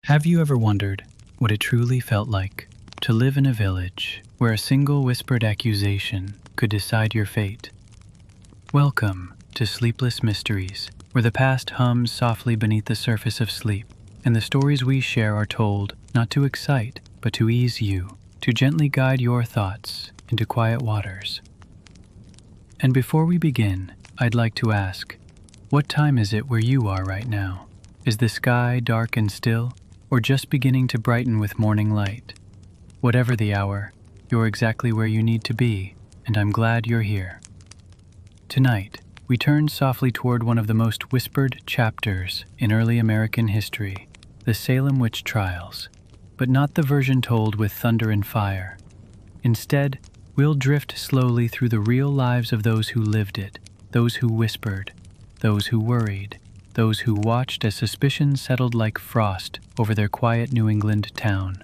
Have you ever wondered what it truly felt like to live in a village where a single whispered accusation could decide your fate? Welcome to Sleepless Mysteries, where the past hums softly beneath the surface of sleep, and the stories we share are told not to excite, but to ease you, to gently guide your thoughts into quiet waters. And before we begin, I'd like to ask, what time is it where you are right now? Is the sky dark and still, or just beginning to brighten with morning light? Whatever the hour, you're exactly where you need to be, and I'm glad you're here. Tonight, we turn softly toward one of the most whispered chapters in early American history, the Salem Witch Trials, but not the version told with thunder and fire. Instead, we'll drift slowly through the real lives of those who lived it, those who whispered, those who worried, those who watched as suspicion settled like frost over their quiet New England town.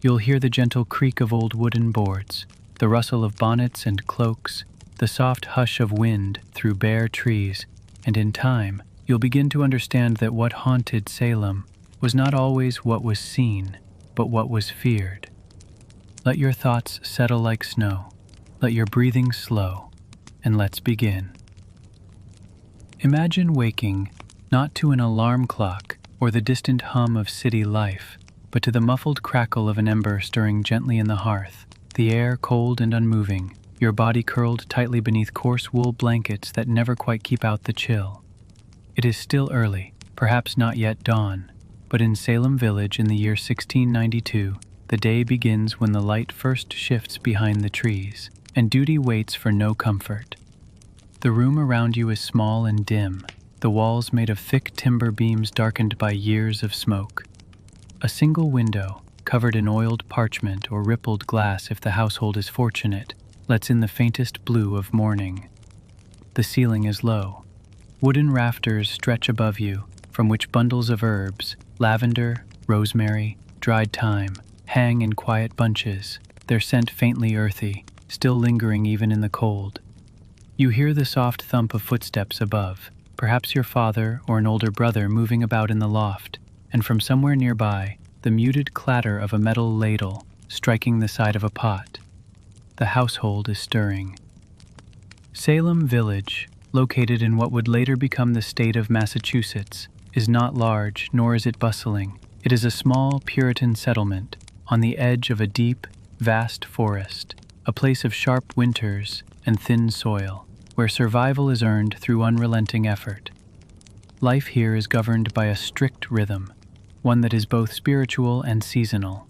You'll hear the gentle creak of old wooden boards, the rustle of bonnets and cloaks, the soft hush of wind through bare trees, and in time, you'll begin to understand that what haunted Salem was not always what was seen, but what was feared. Let your thoughts settle like snow, let your breathing slow, and let's begin. Imagine waking not to an alarm clock or the distant hum of city life, but to the muffled crackle of an ember stirring gently in the hearth, the air cold and unmoving, your body curled tightly beneath coarse wool blankets that never quite keep out the chill. It is still early, perhaps not yet dawn, but in Salem Village in the year 1692, the day begins when the light first shifts behind the trees, and duty waits for no comfort. The room around you is small and dim, the walls made of thick timber beams darkened by years of smoke. A single window, covered in oiled parchment or rippled glass if the household is fortunate, lets in the faintest blue of morning. The ceiling is low. Wooden rafters stretch above you, from which bundles of herbs, lavender, rosemary, dried thyme, hang in quiet bunches, their scent faintly earthy, still lingering even in the cold. You hear the soft thump of footsteps above, perhaps your father or an older brother moving about in the loft, and from somewhere nearby, the muted clatter of a metal ladle striking the side of a pot. The household is stirring. Salem Village, located in what would later become the state of Massachusetts, is not large, nor is it bustling. It is a small Puritan settlement on the edge of a deep, vast forest, a place of sharp winters and thin soil, where survival is earned through unrelenting effort. Life here is governed by a strict rhythm, one that is both spiritual and seasonal.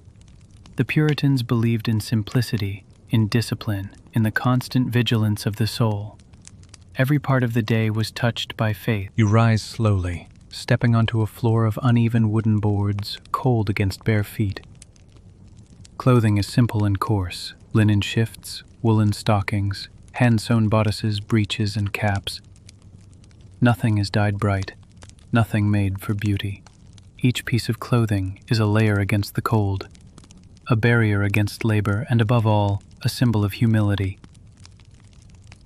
The Puritans believed in simplicity, in discipline, in the constant vigilance of the soul. Every part of the day was touched by faith. You rise slowly, stepping onto a floor of uneven wooden boards, cold against bare feet. Clothing is simple and coarse, linen shifts, woolen stockings, hand-sewn bodices, breeches, and caps. Nothing is dyed bright, nothing made for beauty. Each piece of clothing is a layer against the cold, a barrier against labor, and above all, a symbol of humility.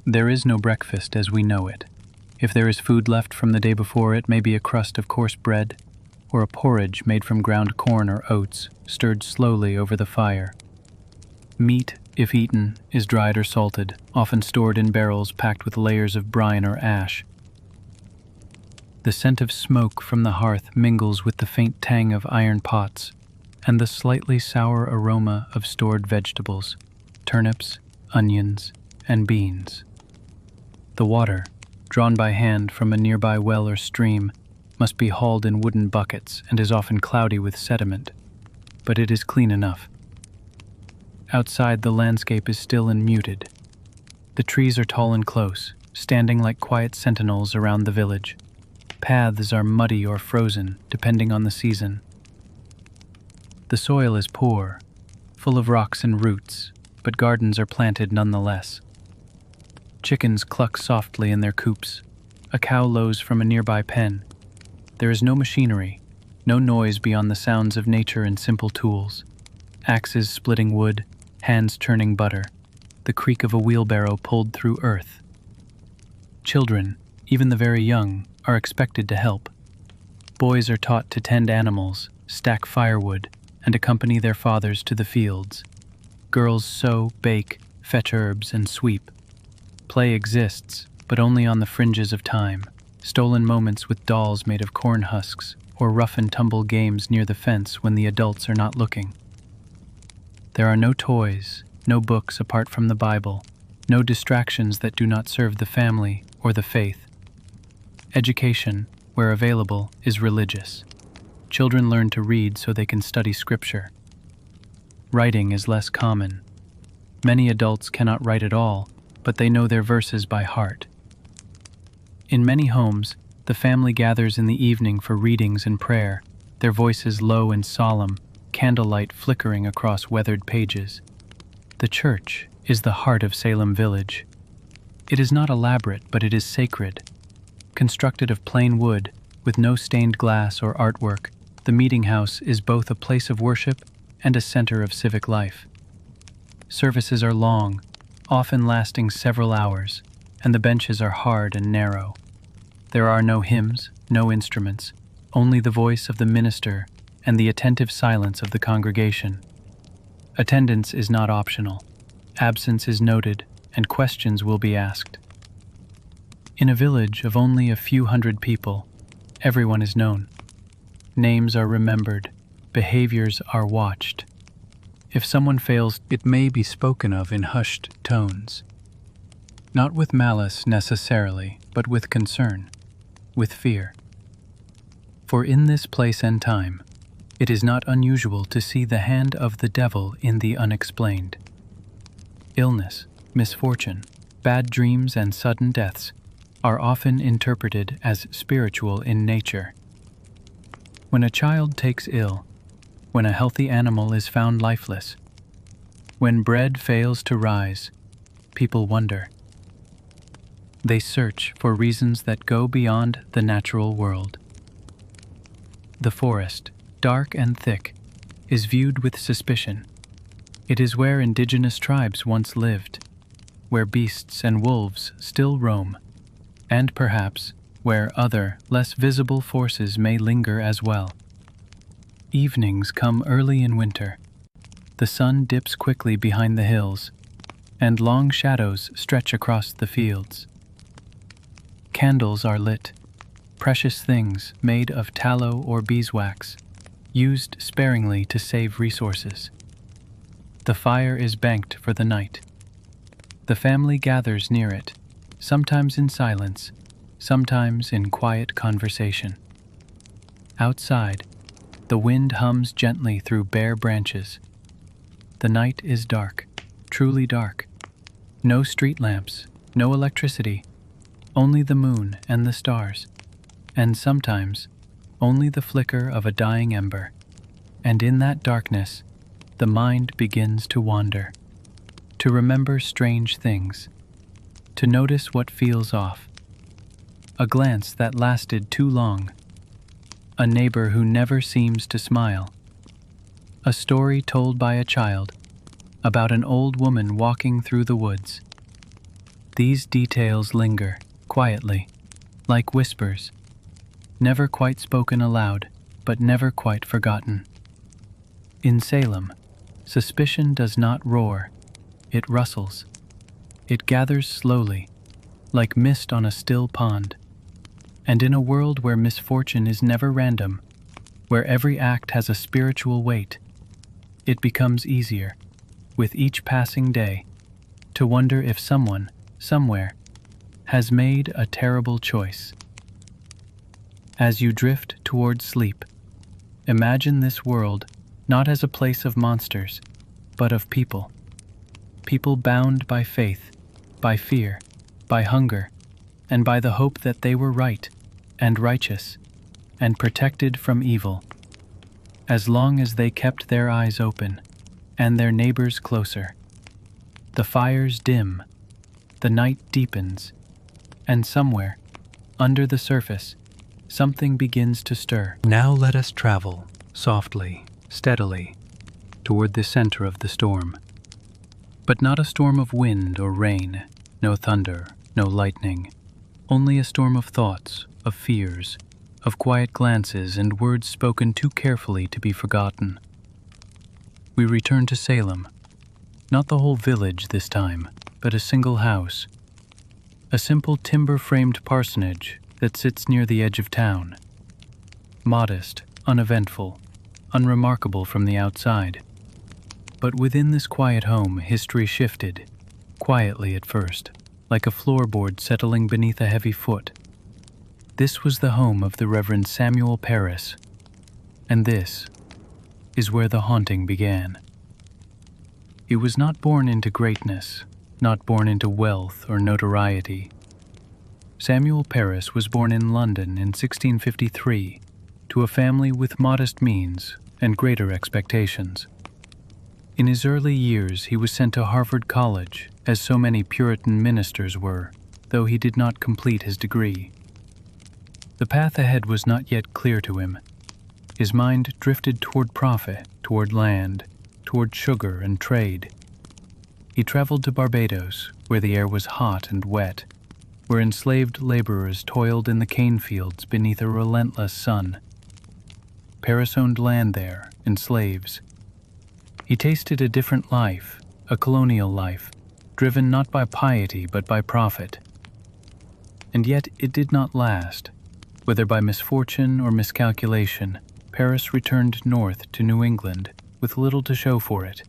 There is no breakfast as we know it. If there is food left from the day before, it may be a crust of coarse bread, or a porridge made from ground corn or oats, stirred slowly over the fire. Meat, if eaten, is dried or salted, often stored in barrels packed with layers of brine or ash. The scent of smoke from the hearth mingles with the faint tang of iron pots and the slightly sour aroma of stored vegetables, turnips, onions, and beans. The water, drawn by hand from a nearby well or stream, must be hauled in wooden buckets and is often cloudy with sediment, but it is clean enough. Outside, the landscape is still and muted. The trees are tall and close, standing like quiet sentinels around the village. Paths are muddy or frozen, depending on the season. The soil is poor, full of rocks and roots, but gardens are planted nonetheless. Chickens cluck softly in their coops. A cow lows from a nearby pen. There is no machinery, no noise beyond the sounds of nature and simple tools. Axes splitting wood, hands churning butter, the creak of a wheelbarrow pulled through earth. Children, even the very young, are expected to help. Boys are taught to tend animals, stack firewood, and accompany their fathers to the fields. Girls sew, bake, fetch herbs, and sweep. Play exists, but only on the fringes of time. Stolen moments with dolls made of corn husks, or rough-and-tumble games near the fence when the adults are not looking. There are no toys, no books apart from the Bible, no distractions that do not serve the family or the faith. Education, where available, is religious. Children learn to read so they can study scripture. Writing is less common. Many adults cannot write at all, but they know their verses by heart. In many homes, the family gathers in the evening for readings and prayer, their voices low and solemn, candlelight flickering across weathered pages. The church is the heart of Salem Village. It is not elaborate, but it is sacred. Constructed of plain wood, with no stained glass or artwork, the meeting house is both a place of worship and a center of civic life. Services are long, often lasting several hours, and the benches are hard and narrow. There are no hymns, no instruments, only the voice of the minister and the attentive silence of the congregation. Attendance is not optional. Absence is noted, and questions will be asked. In a village of only a few hundred people, everyone is known. Names are remembered, behaviors are watched. If someone fails, it may be spoken of in hushed tones. Not with malice necessarily, but with concern, with fear. For in this place and time, it is not unusual to see the hand of the devil in the unexplained. Illness, misfortune, bad dreams, and sudden deaths are often interpreted as spiritual in nature. When a child takes ill, when a healthy animal is found lifeless, when bread fails to rise, people wonder. They search for reasons that go beyond the natural world. The forest, dark and thick, is viewed with suspicion. It is where indigenous tribes once lived, where beasts and wolves still roam, and perhaps where other, less visible forces may linger as well. Evenings come early in winter. The sun dips quickly behind the hills, and long shadows stretch across the fields. Candles are lit, precious things made of tallow or beeswax, used sparingly to save resources. The fire is banked for the night. The family gathers near it, sometimes in silence, sometimes in quiet conversation. Outside, the wind hums gently through bare branches. The night is dark, truly dark. No street lamps, no electricity, only the moon and the stars, and sometimes only the flicker of a dying ember. And in that darkness, the mind begins to wander, to remember strange things, to notice what feels off. A glance that lasted too long, a neighbor who never seems to smile, a story told by a child about an old woman walking through the woods. These details linger, quietly, like whispers, never quite spoken aloud, but never quite forgotten. In Salem, suspicion does not roar, it rustles. It gathers slowly, like mist on a still pond. And in a world where misfortune is never random, where every act has a spiritual weight, it becomes easier, with each passing day, to wonder if someone, somewhere, has made a terrible choice. As you drift toward sleep, imagine this world not as a place of monsters, but of people. People bound by faith, by fear, by hunger, and by the hope that they were right and righteous and protected from evil, as long as they kept their eyes open and their neighbors closer. The fires dim, the night deepens, and somewhere, under the surface, something begins to stir. Now let us travel, softly, steadily, toward the center of the storm. But not a storm of wind or rain, no thunder, no lightning, only a storm of thoughts, of fears, of quiet glances and words spoken too carefully to be forgotten. We return to Salem, not the whole village this time, but a single house, a simple timber-framed parsonage that sits near the edge of town. Modest, uneventful, unremarkable from the outside. But within this quiet home, history shifted, quietly at first, like a floorboard settling beneath a heavy foot. This was the home of the Reverend Samuel Parris, and this is where the haunting began. He was not born into greatness, not born into wealth or notoriety. Samuel Parris was born in London in 1653 to a family with modest means and greater expectations. In his early years, he was sent to Harvard College, as so many Puritan ministers were, though he did not complete his degree. The path ahead was not yet clear to him. His mind drifted toward profit, toward land, toward sugar and trade. He traveled to Barbados, where the air was hot and wet, where enslaved laborers toiled in the cane fields beneath a relentless sun. Parris owned land there and slaves. He tasted a different life, a colonial life, driven not by piety but by profit. And yet it did not last. Whether by misfortune or miscalculation, Parris returned north to New England with little to show for it.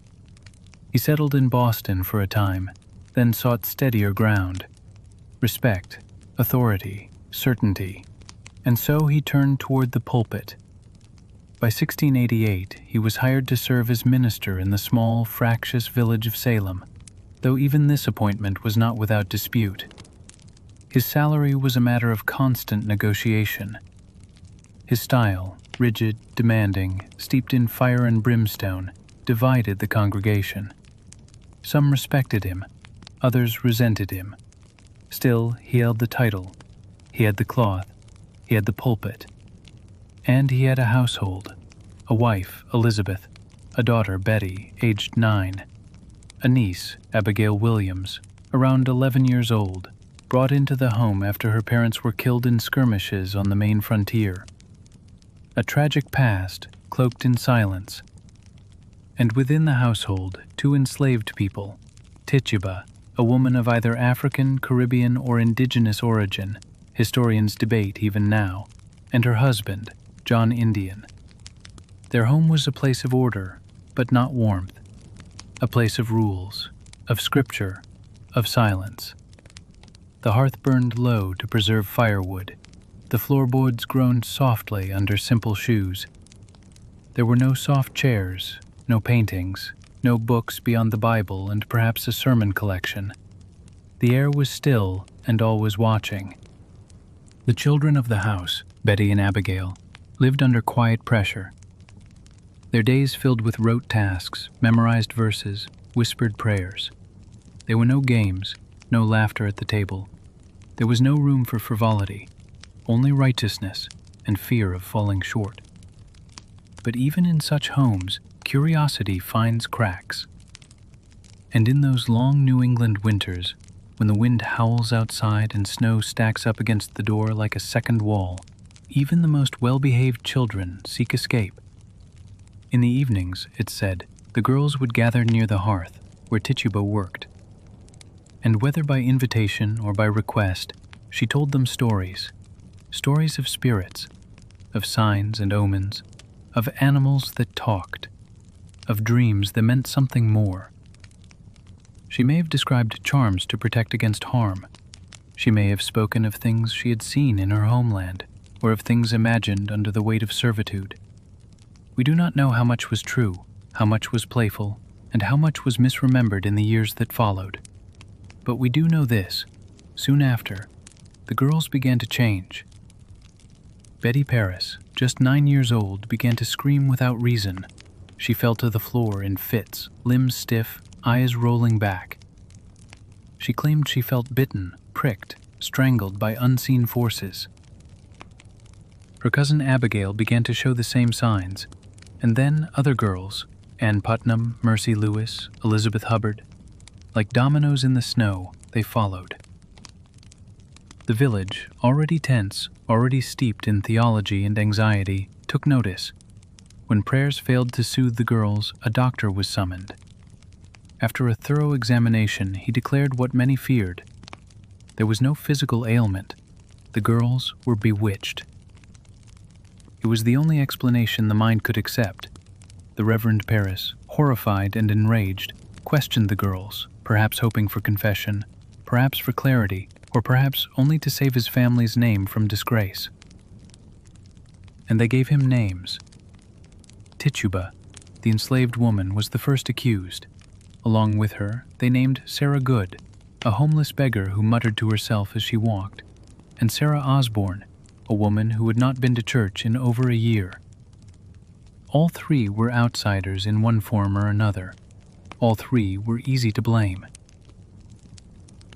He settled in Boston for a time, then sought steadier ground, respect, authority, certainty, and so he turned toward the pulpit. By 1688, he was hired to serve as minister in the small, fractious village of Salem, though even this appointment was not without dispute. His salary was a matter of constant negotiation. His style, rigid, demanding, steeped in fire and brimstone, divided the congregation. Some respected him, others resented him. Still, he held the title, he had the cloth, he had the pulpit, and he had a household, a wife, Elizabeth, a daughter, Betty, aged 9, a niece, Abigail Williams, around 11 years old, brought into the home after her parents were killed in skirmishes on the Maine frontier. A tragic past, cloaked in silence. And within the household, 2 enslaved people, Tituba, a woman of either African, Caribbean, or indigenous origin, historians debate even now, and her husband, John Indian. Their home was a place of order, but not warmth, a place of rules, of scripture, of silence. The hearth burned low to preserve firewood. The floorboards groaned softly under simple shoes. There were no soft chairs, no paintings, no books beyond the Bible and perhaps a sermon collection. The air was still and all was watching. The children of the house, Betty and Abigail, lived under quiet pressure. Their days filled with rote tasks, memorized verses, whispered prayers. There were no games, no laughter at the table. There was no room for frivolity, only righteousness and fear of falling short. But even in such homes, curiosity finds cracks. And in those long New England winters, when the wind howls outside and snow stacks up against the door like a second wall, even the most well-behaved children seek escape. In the evenings, it said, the girls would gather near the hearth, where Tituba worked. And whether by invitation or by request, she told them stories of spirits, of signs and omens, of animals that talked, of dreams that meant something more. She may have described charms to protect against harm. She may have spoken of things she had seen in her homeland, or of things imagined under the weight of servitude. We do not know how much was true, how much was playful, and how much was misremembered in the years that followed. But we do know this: soon after, the girls began to change. Betty Parris, just 9 years old, began to scream without reason. She fell to the floor in fits, limbs stiff, eyes rolling back. She claimed she felt bitten, pricked, strangled by unseen forces. Her cousin Abigail began to show the same signs, and then other girls, Ann Putnam, Mercy Lewis, Elizabeth Hubbard. Like dominoes in the snow, they followed. The village, already tense, already steeped in theology and anxiety, took notice. When prayers failed to soothe the girls, a doctor was summoned. After a thorough examination, he declared what many feared. There was no physical ailment. The girls were bewitched. It was the only explanation the mind could accept. The Reverend Paris, horrified and enraged, questioned the girls, perhaps hoping for confession, perhaps for clarity, or perhaps only to save his family's name from disgrace. And they gave him names. Tituba, the enslaved woman, was the first accused. Along with her, they named Sarah Good, a homeless beggar who muttered to herself as she walked, and Sarah Osborne, a woman who had not been to church in over a year. All three were outsiders in one form or another. All three were easy to blame.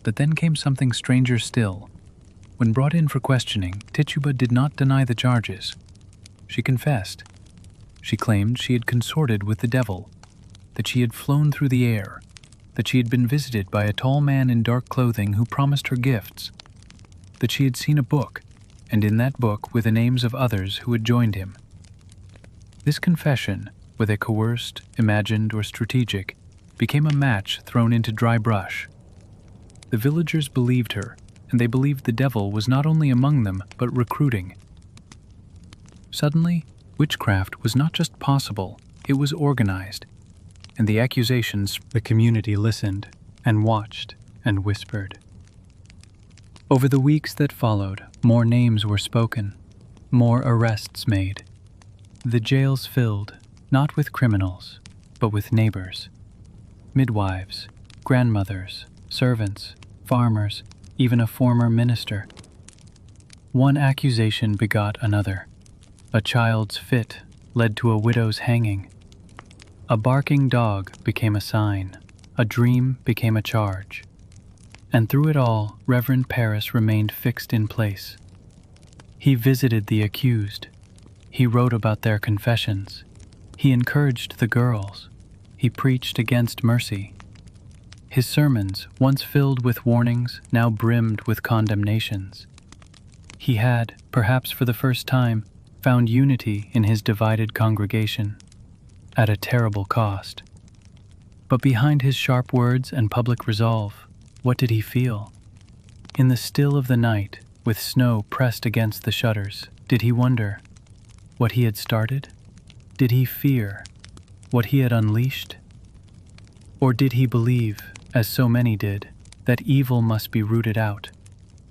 But then came something stranger still. When brought in for questioning, Tituba did not deny the charges. She confessed. She claimed she had consorted with the devil, that she had flown through the air, that she had been visited by a tall man in dark clothing who promised her gifts, that she had seen a book, and in that book were the names of others who had joined him. This confession, whether coerced, imagined, or strategic, became a match thrown into dry brush. The villagers believed her, and they believed the devil was not only among them, but recruiting. Suddenly, witchcraft was not just possible, it was organized. And the accusations, the community listened, and watched, and whispered. Over the weeks that followed, more names were spoken, more arrests made. The jails filled, not with criminals, but with neighbors, midwives, grandmothers, servants, farmers, even a former minister. One accusation begot another. A child's fit led to a widow's hanging. A barking dog became a sign. A dream became a charge. And through it all, Reverend Paris remained fixed in place. He visited the accused. He wrote about their confessions. He encouraged the girls. He preached against mercy. His sermons, once filled with warnings, now brimmed with condemnations. He had, perhaps for the first time, found unity in his divided congregation, at a terrible cost. But behind his sharp words and public resolve, what did he feel? In the still of the night, with snow pressed against the shutters, did he wonder what he had started? Did he fear what he had unleashed? Or did he believe, as so many did, that evil must be rooted out,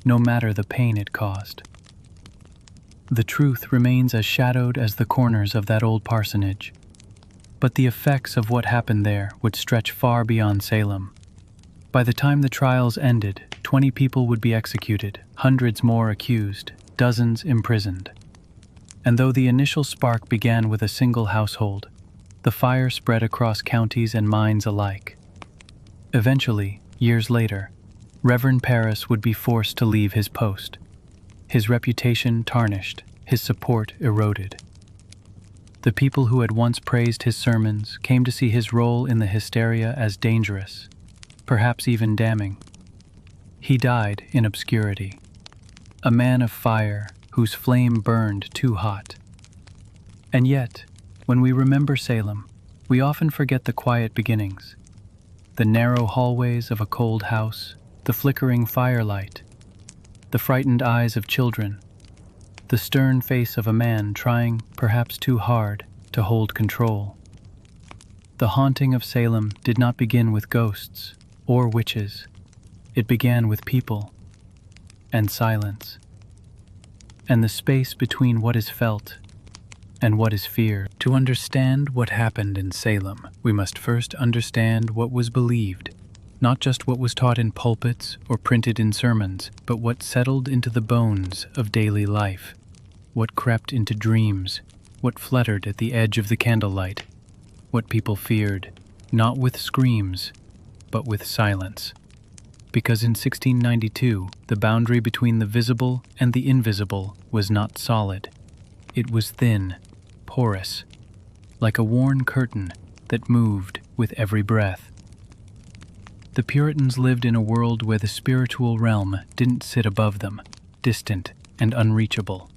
no matter the pain it caused? The truth remains as shadowed as the corners of that old parsonage, but the effects of what happened there would stretch far beyond Salem. By the time the trials ended, 20 people would be executed, hundreds more accused, dozens imprisoned. And though the initial spark began with a single household, the fire spread across counties and mines alike. Eventually, years later, Reverend Paris would be forced to leave his post. His reputation tarnished, his support eroded. The people who had once praised his sermons came to see his role in the hysteria as dangerous, perhaps even damning. He died in obscurity, a man of fire whose flame burned too hot. And yet, when we remember Salem, we often forget the quiet beginnings, the narrow hallways of a cold house, the flickering firelight, the frightened eyes of children, the stern face of a man trying, perhaps too hard, to hold control. The haunting of Salem did not begin with ghosts or witches. It began with people and silence, and the space between what is felt and what is feared. To understand what happened in Salem, we must first understand what was believed, not just what was taught in pulpits or printed in sermons, but what settled into the bones of daily life, what crept into dreams, what fluttered at the edge of the candlelight, what people feared, not with screams, but with silence. Because in 1692, the boundary between the visible and the invisible was not solid. It was thin, porous, like a worn curtain that moved with every breath. The Puritans lived in a world where the spiritual realm didn't sit above them, distant and unreachable.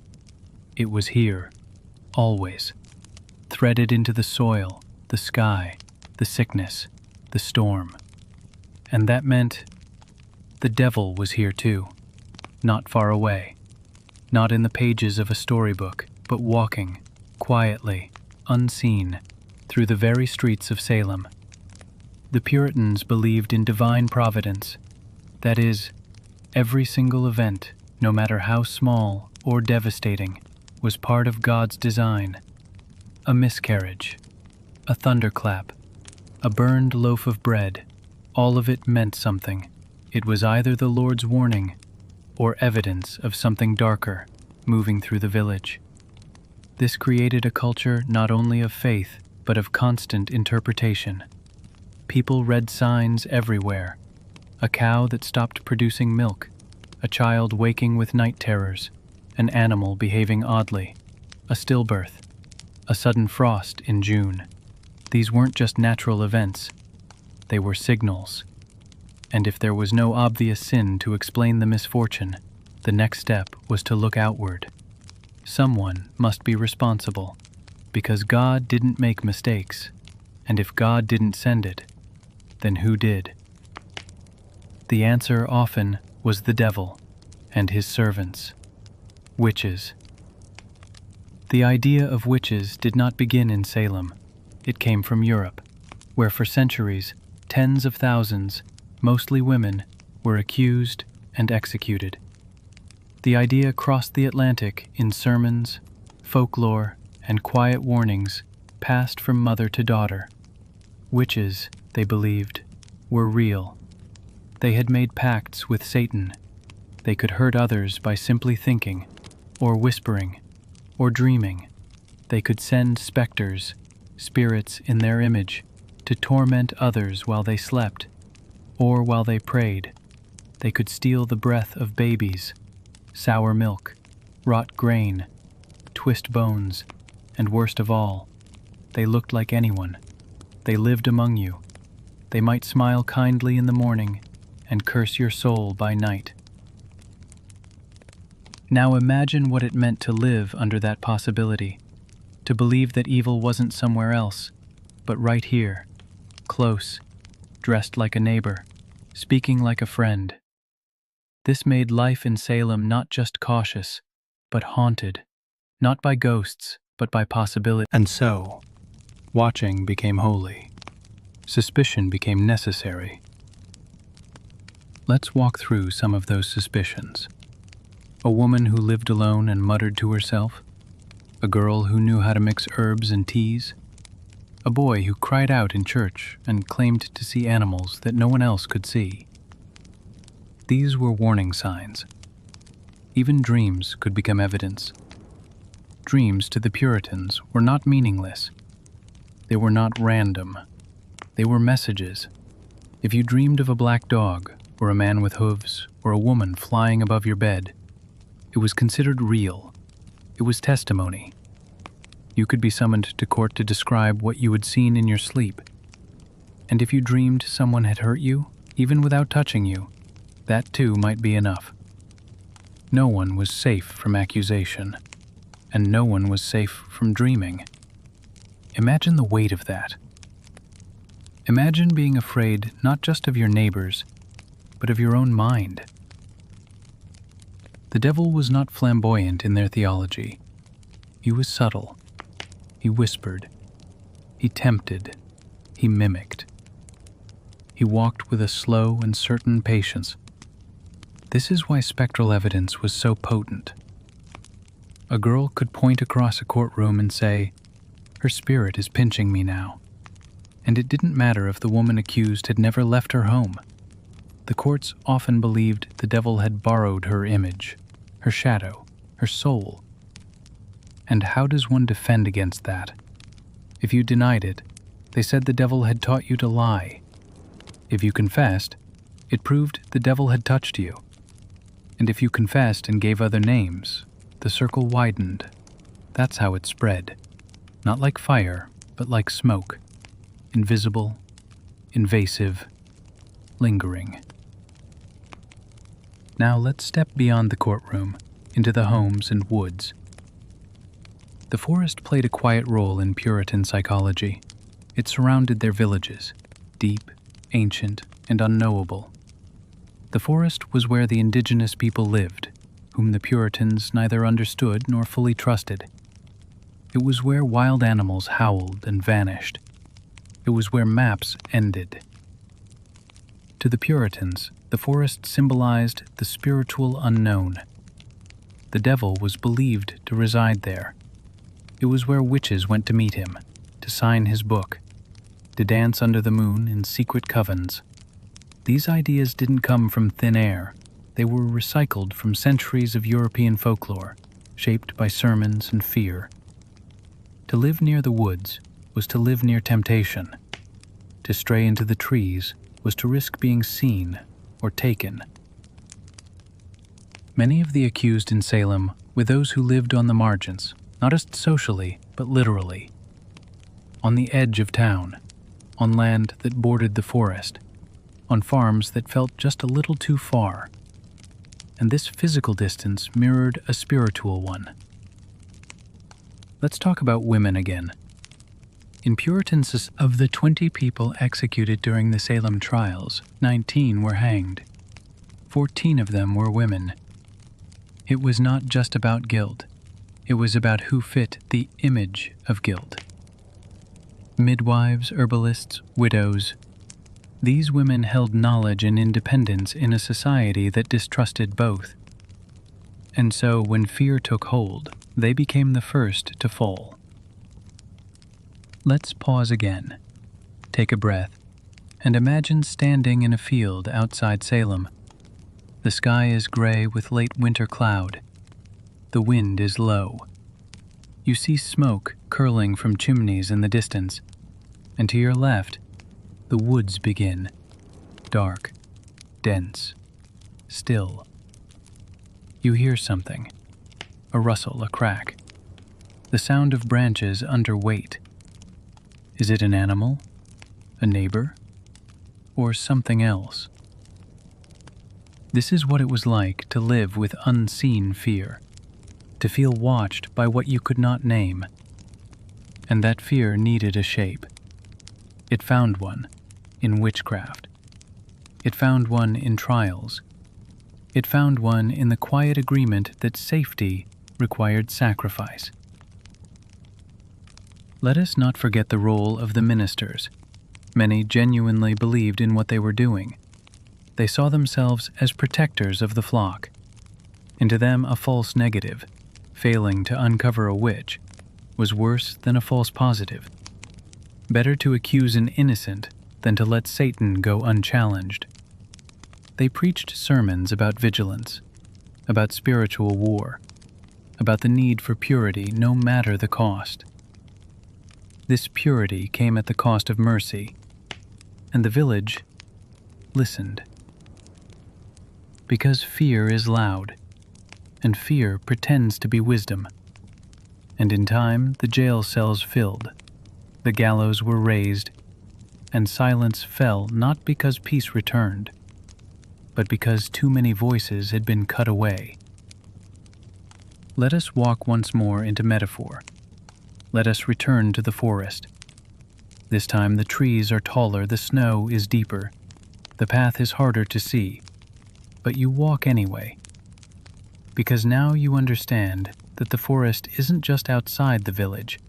It was here, always, threaded into the soil, the sky, the sickness, the storm. And that meant the devil was here too, not far away, not in the pages of a storybook, but walking, quietly, unseen, through the very streets of Salem. The Puritans believed in divine providence. That is, every single event, no matter how small or devastating, was part of God's design. A miscarriage, a thunderclap, a burned loaf of bread, all of it meant something. It was either the Lord's warning or evidence of something darker moving through the village. This created a culture not only of faith, but of constant interpretation. People read signs everywhere. A cow that stopped producing milk, a child waking with night terrors, an animal behaving oddly, a stillbirth, a sudden frost in June. These weren't just natural events, they were signals. And if there was no obvious sin to explain the misfortune, the next step was to look outward. Someone must be responsible, because God didn't make mistakes, and if God didn't send it, then who did? The answer often was the devil and his servants, witches. The idea of witches did not begin in Salem. It came from Europe, where for centuries, tens of thousands, mostly women, were accused and executed. The idea crossed the Atlantic in sermons, folklore, and quiet warnings passed from mother to daughter. Witches, they believed, were real. They had made pacts with Satan. They could hurt others by simply thinking, or whispering, or dreaming. They could send specters, spirits in their image, to torment others while they slept, or while they prayed. They could steal the breath of babies, sour milk, rot grain, twist bones, and worst of all, they looked like anyone. They lived among you. They might smile kindly in the morning and curse your soul by night. Now imagine what it meant to live under that possibility, to believe that evil wasn't somewhere else, but right here, close, dressed like a neighbor, speaking like a friend. This made life in Salem not just cautious, but haunted, not by ghosts, but by possibility. And so, watching became holy. Suspicion became necessary. Let's walk through some of those suspicions. A woman who lived alone and muttered to herself. A girl who knew how to mix herbs and teas. A boy who cried out in church and claimed to see animals that no one else could see. These were warning signs. Even dreams could become evidence. Dreams to the Puritans were not meaningless. They were not random. They were messages. If you dreamed of a black dog, or a man with hooves, or a woman flying above your bed, it was considered real. It was testimony. You could be summoned to court to describe what you had seen in your sleep. And if you dreamed someone had hurt you, even without touching you, that too might be enough. No one was safe from accusation, and no one was safe from dreaming. Imagine the weight of that. Imagine being afraid not just of your neighbors, but of your own mind. The devil was not flamboyant in their theology. He was subtle. He whispered. He tempted. He mimicked. He walked with a slow and certain patience. This is why spectral evidence was so potent. A girl could point across a courtroom and say, "Her spirit is pinching me now." And it didn't matter if the woman accused had never left her home. The courts often believed the devil had borrowed her image, her shadow, her soul. And how does one defend against that? If you denied it, they said the devil had taught you to lie. If you confessed, it proved the devil had touched you. And if you confessed and gave other names, the circle widened. That's how it spread. Not like fire, but like smoke. Invisible, invasive, lingering. Now let's step beyond the courtroom, into the homes and woods. The forest played a quiet role in Puritan psychology. It surrounded their villages, deep, ancient, and unknowable. The forest was where the indigenous people lived, whom the Puritans neither understood nor fully trusted. It was where wild animals howled and vanished. It was where maps ended. To the Puritans, the forest symbolized the spiritual unknown. The devil was believed to reside there. It was where witches went to meet him, to sign his book, to dance under the moon in secret covens. These ideas didn't come from thin air. They were recycled from centuries of European folklore, shaped by sermons and fear. To live near the woods was to live near temptation. To stray into the trees was to risk being seen or taken. Many of the accused in Salem were those who lived on the margins, not just socially, but literally. On the edge of town, on land that bordered the forest, on farms that felt just a little too far. And this physical distance mirrored a spiritual one. Let's talk about women again. In Puritan society, of the 20 people executed during the Salem trials, 19 were hanged. 14 of them were women. It was not just about guilt. It was about who fit the image of guilt. Midwives, herbalists, widows. These women held knowledge and independence in a society that distrusted both. And so, when fear took hold, they became the first to fall. Let's pause again, take a breath, and imagine standing in a field outside Salem. The sky is gray with late winter cloud. The wind is low. You see smoke curling from chimneys in the distance, and to your left, the woods begin, dark, dense, still. You hear something, a rustle, a crack, the sound of branches under weight. Is it an animal, a neighbor, or something else? This is what it was like to live with unseen fear, to feel watched by what you could not name. And that fear needed a shape. It found one in witchcraft. It found one in trials. It found one in the quiet agreement that safety required sacrifice. Let us not forget the role of the ministers. Many genuinely believed in what they were doing. They saw themselves as protectors of the flock. And to them, a false negative, failing to uncover a witch, was worse than a false positive. Better to accuse an innocent than to let Satan go unchallenged. They preached sermons about vigilance, about spiritual war, about the need for purity no matter the cost. This purity came at the cost of mercy, and the village listened. Because fear is loud, and fear pretends to be wisdom. And in time, the jail cells filled, the gallows were raised, and silence fell not because peace returned, but because too many voices had been cut away. Let us walk once more into metaphor. Let us return to the forest. This time the trees are taller, the snow is deeper, the path is harder to see, but you walk anyway. Because now you understand that the forest isn't just outside the village.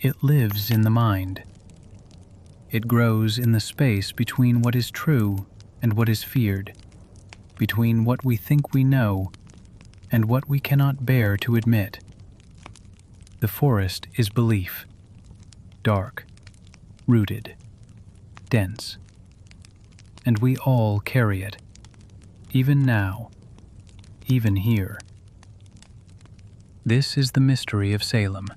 It lives in the mind. It grows in the space between what is true and what is feared, between what we think we know and what we cannot bear to admit. The forest is belief, dark, rooted, dense, and we all carry it, even now, even here. This is the mystery of Salem,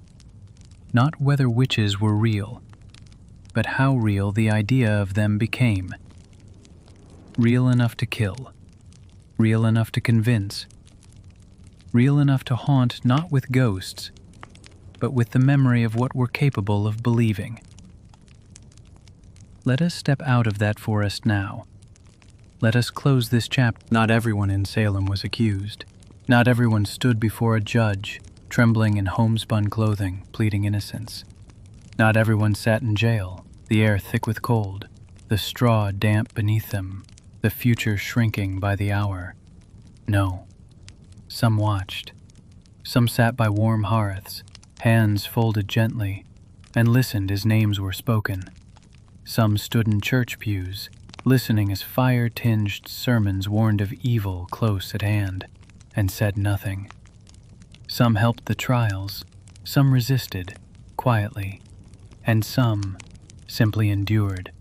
not whether witches were real, but how real the idea of them became. Real enough to kill, real enough to convince, real enough to haunt not with ghosts, but with the memory of what we're capable of believing. Let us step out of that forest now, Let us close this chapter. Not everyone in Salem was accused. Not everyone stood before a judge, trembling in homespun clothing, pleading innocence. Not everyone sat in jail, the air thick with cold, the straw damp beneath them, the future shrinking by the hour. No. Some watched. Some sat by warm hearths, hands folded gently, and listened as names were spoken. Some stood in church pews, listening as fire-tinged sermons warned of evil close at hand, and said nothing. Some helped the trials, some resisted, quietly, and some simply endured.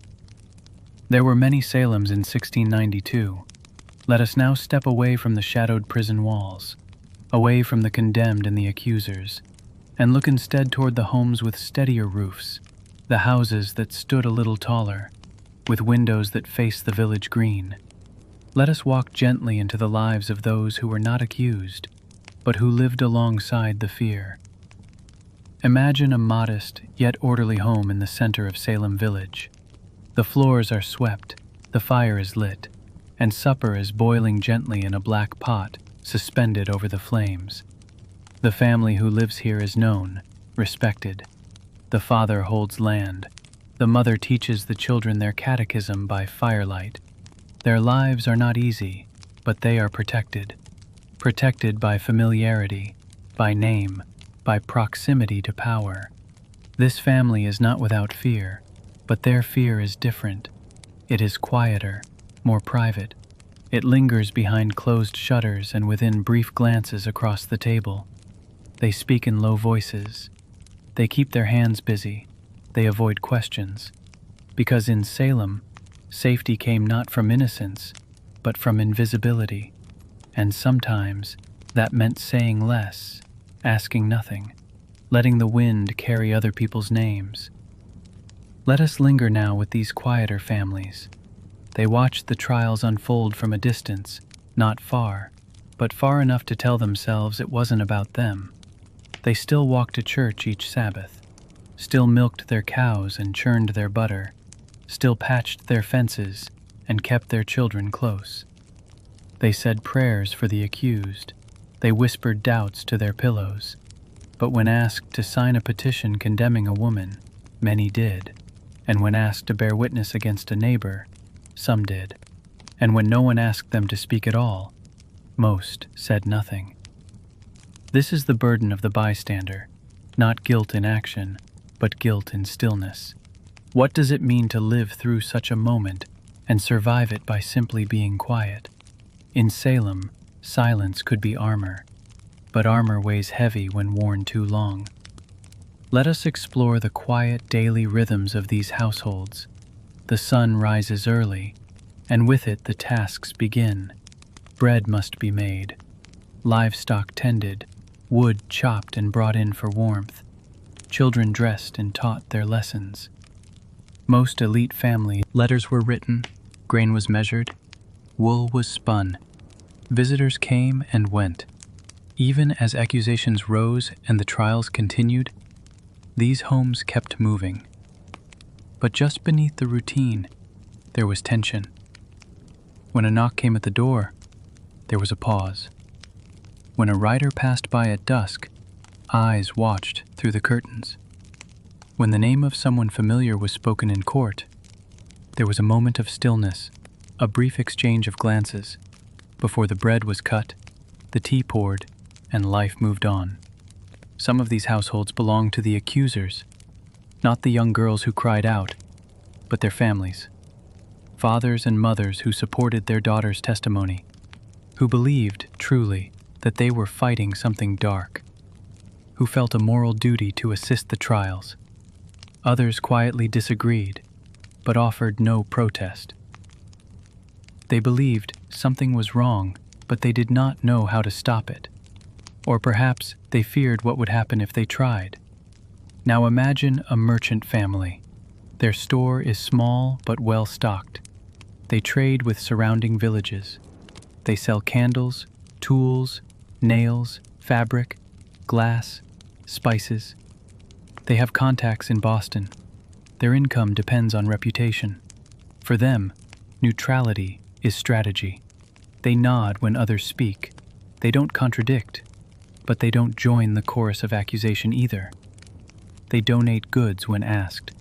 There were many Salems in 1692. Let us now step away from the shadowed prison walls, away from the condemned and the accusers, and look instead toward the homes with steadier roofs, the houses that stood a little taller, with windows that faced the village green. Let us walk gently into the lives of those who were not accused, but who lived alongside the fear. Imagine a modest yet orderly home in the center of Salem village. The floors are swept, the fire is lit, and supper is boiling gently in a black pot suspended over the flames. The family who lives here is known, respected. The father holds land. The mother teaches the children their catechism by firelight. Their lives are not easy, but they are protected. Protected by familiarity, by name, by proximity to power. This family is not without fear, but their fear is different. It is quieter, more private. It lingers behind closed shutters and within brief glances across the table. They speak in low voices. They keep their hands busy. They avoid questions. Because in Salem, safety came not from innocence, but from invisibility. And sometimes that meant saying less, asking nothing, letting the wind carry other people's names. Let us linger now with these quieter families. They watched the trials unfold from a distance, not far, but far enough to tell themselves it wasn't about them. They still walked to church each Sabbath, still milked their cows and churned their butter, still patched their fences and kept their children close. They said prayers for the accused. They whispered doubts to their pillows. But when asked to sign a petition condemning a woman, many did. And when asked to bear witness against a neighbor, some did. And when no one asked them to speak at all, most said nothing. This is the burden of the bystander, not guilt in action, but guilt in stillness. What does it mean to live through such a moment and survive it by simply being quiet? In Salem, silence could be armor, but armor weighs heavy when worn too long. Let us explore the quiet daily rhythms of these households. The sun rises early, and with it the tasks begin. Bread must be made, livestock tended, wood chopped and brought in for warmth, children dressed and taught their lessons. Most elite family letters were written, grain was measured, wool was spun. Visitors came and went. Even as accusations rose and the trials continued, these homes kept moving. But just beneath the routine, there was tension. When a knock came at the door, there was a pause. When a rider passed by at dusk, eyes watched through the curtains. When the name of someone familiar was spoken in court, there was a moment of stillness, a brief exchange of glances, before the bread was cut, the tea poured, and life moved on. Some of these households belonged to the accusers, not the young girls who cried out, but their families, fathers and mothers who supported their daughters' testimony, who believed, truly, that they were fighting something dark, who felt a moral duty to assist the trials. Others quietly disagreed, but offered no protest. They believed something was wrong, but they did not know how to stop it. Or perhaps they feared what would happen if they tried. Now imagine a merchant family. Their store is small but well stocked. They trade with surrounding villages. They sell candles, tools, nails, fabric, glass, spices. They have contacts in Boston. Their income depends on reputation. For them, neutrality is strategy. They nod when others speak. They don't contradict, but they don't join the chorus of accusation either. They donate goods when asked.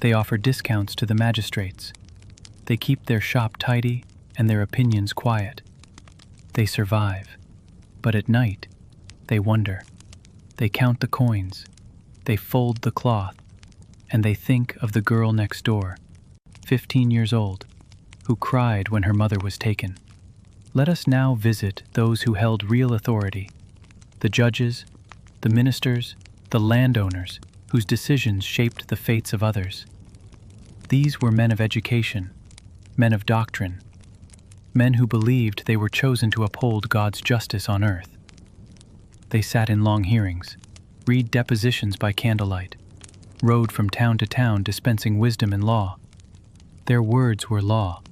They offer discounts to the magistrates. They keep their shop tidy and their opinions quiet. They survive, but at night, they wonder. They count the coins. They fold the cloth, and they think of the girl next door, 15 years old, who cried when her mother was taken. Let us now visit those who held real authority, the judges, the ministers, the landowners, whose decisions shaped the fates of others. These were men of education, men of doctrine, men who believed they were chosen to uphold God's justice on earth. They sat in long hearings, read depositions by candlelight, rode from town to town dispensing wisdom and law. Their words were law,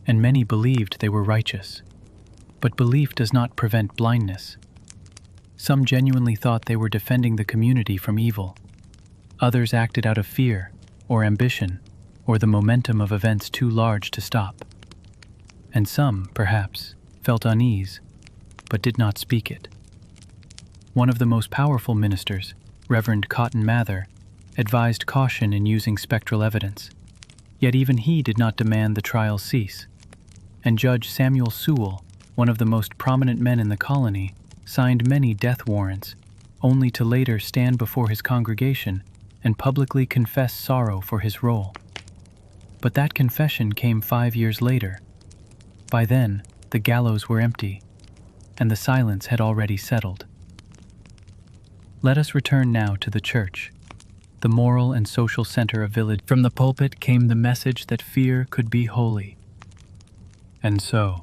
and many believed they were righteous. But belief does not prevent blindness. Some genuinely thought they were defending the community from evil. Others acted out of fear, or ambition, or the momentum of events too large to stop. And some, perhaps, felt unease, but did not speak it. One of the most powerful ministers, Reverend Cotton Mather, advised caution in using spectral evidence. Yet even he did not demand the trial cease. And Judge Samuel Sewell, one of the most prominent men in the colony, signed many death warrants, only to later stand before his congregation and publicly confess sorrow for his role. But that confession came 5 years later. By then, the gallows were empty, and the silence had already settled. Let us return now to the church, the moral and social center of village. From the pulpit came the message that fear could be holy. And so,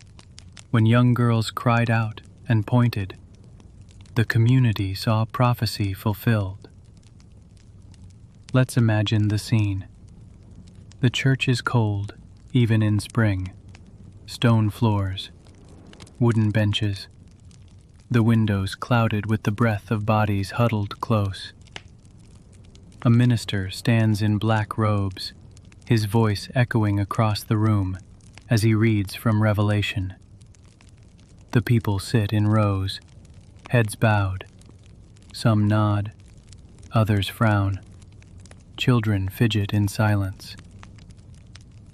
when young girls cried out and pointed, the community saw prophecy fulfilled. Let's imagine the scene. The church is cold, even in spring. Stone floors, wooden benches, the windows clouded with the breath of bodies huddled close. A minister stands in black robes, his voice echoing across the room as he reads from Revelation. The people sit in rows, heads bowed. Some nod, others frown. Children fidget in silence.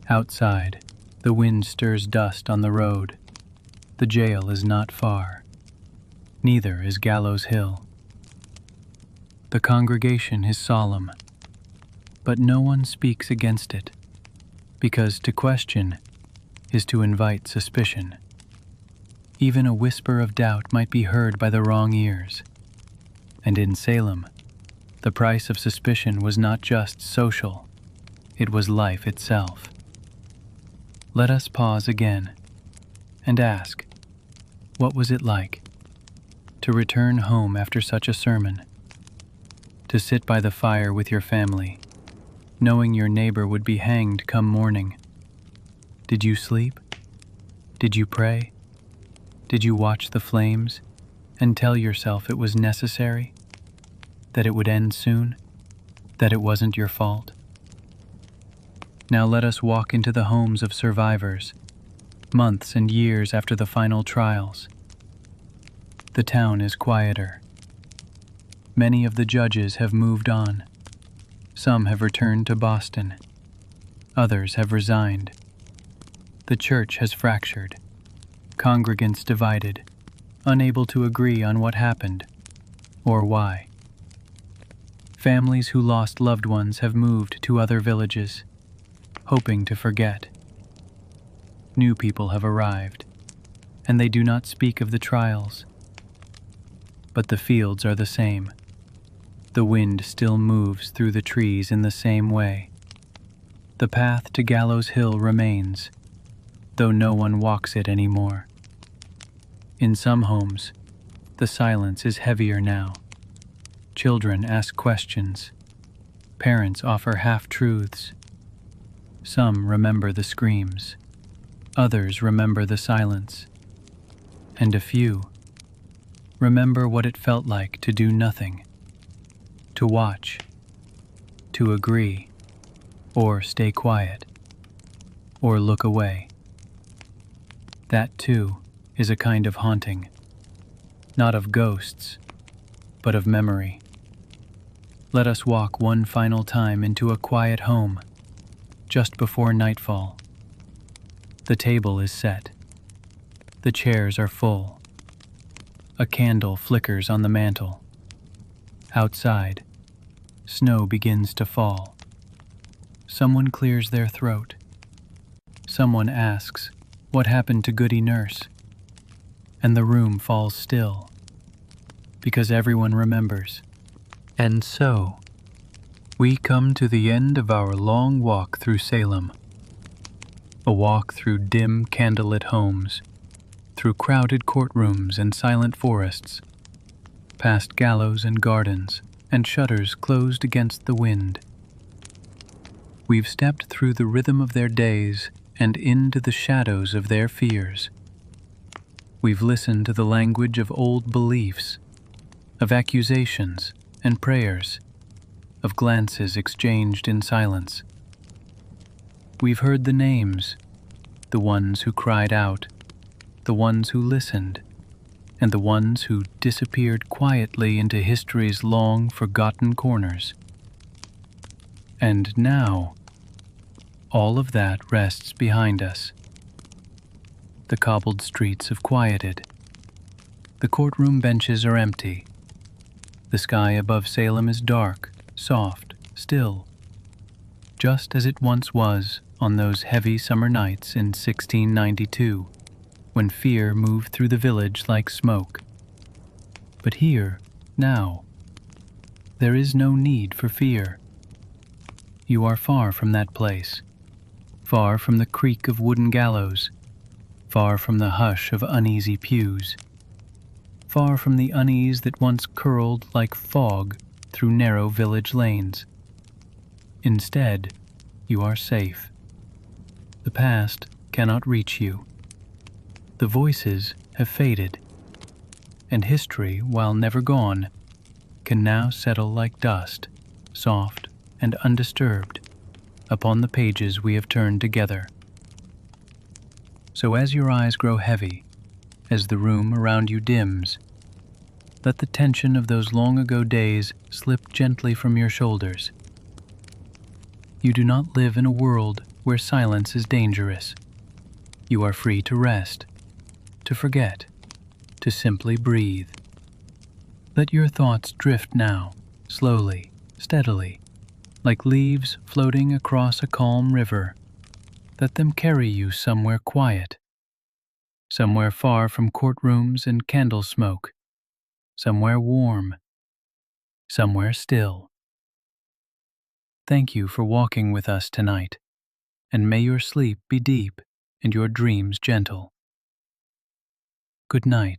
Outside, the wind stirs dust on the road. The jail is not far. Neither is Gallows Hill. The congregation is solemn, but no one speaks against it, because to question is to invite suspicion. Even a whisper of doubt might be heard by the wrong ears. And in Salem, the price of suspicion was not just social, it was life itself. Let us pause again and ask, what was it like to return home after such a sermon? To sit by the fire with your family, knowing your neighbor would be hanged come morning. Did you sleep? Did you pray? Did you watch the flames and tell yourself it was necessary? That it would end soon? That it wasn't your fault? Now let us walk into the homes of survivors, months and years after the final trials. The town is quieter. Many of the judges have moved on. Some have returned to Boston. Others have resigned. The church has fractured. Congregants divided, unable to agree on what happened or why. Families who lost loved ones have moved to other villages, hoping to forget. New people have arrived, and they do not speak of the trials. But the fields are the same. The wind still moves through the trees in the same way. The path to Gallows Hill remains, though no one walks it anymore. In some homes, the silence is heavier now. Children ask questions. Parents offer half-truths. Some remember the screams. Others remember the silence. And a few remember what it felt like to do nothing, to watch, to agree, or stay quiet, or look away. That, too, is a kind of haunting, not of ghosts, but of memory. Let us walk one final time into a quiet home, just before nightfall. The table is set. The chairs are full. A candle flickers on the mantel. Outside, snow begins to fall. Someone clears their throat. Someone asks, "What happened to Goody Nurse?" And the room falls still, because everyone remembers. And so, we come to the end of our long walk through Salem. A walk through dim, candlelit homes, through crowded courtrooms and silent forests, past gallows and gardens, and shutters closed against the wind. We've stepped through the rhythm of their days and into the shadows of their fears. We've listened to the language of old beliefs, of accusations and prayers, of glances exchanged in silence. We've heard the names, the ones who cried out, the ones who listened, and the ones who disappeared quietly into history's long forgotten corners. And now, all of that rests behind us. The cobbled streets have quieted. The courtroom benches are empty. The sky above Salem is dark, soft, still, just as it once was on those heavy summer nights in 1692, when fear moved through the village like smoke. But here, now, there is no need for fear. You are far from that place, far from the creak of wooden gallows, far from the hush of uneasy pews, far from the unease that once curled like fog through narrow village lanes. Instead, you are safe. The past cannot reach you. The voices have faded, and history, while never gone, can now settle like dust, soft and undisturbed, upon the pages we have turned together. So as your eyes grow heavy, as the room around you dims, let the tension of those long ago days slip gently from your shoulders. You do not live in a world where silence is dangerous. You are free to rest, to forget, to simply breathe. Let your thoughts drift now, slowly, steadily, like leaves floating across a calm river. Let them carry you somewhere quiet, somewhere far from courtrooms and candle smoke, somewhere warm, somewhere still. Thank you for walking with us tonight, and may your sleep be deep and your dreams gentle. Good night.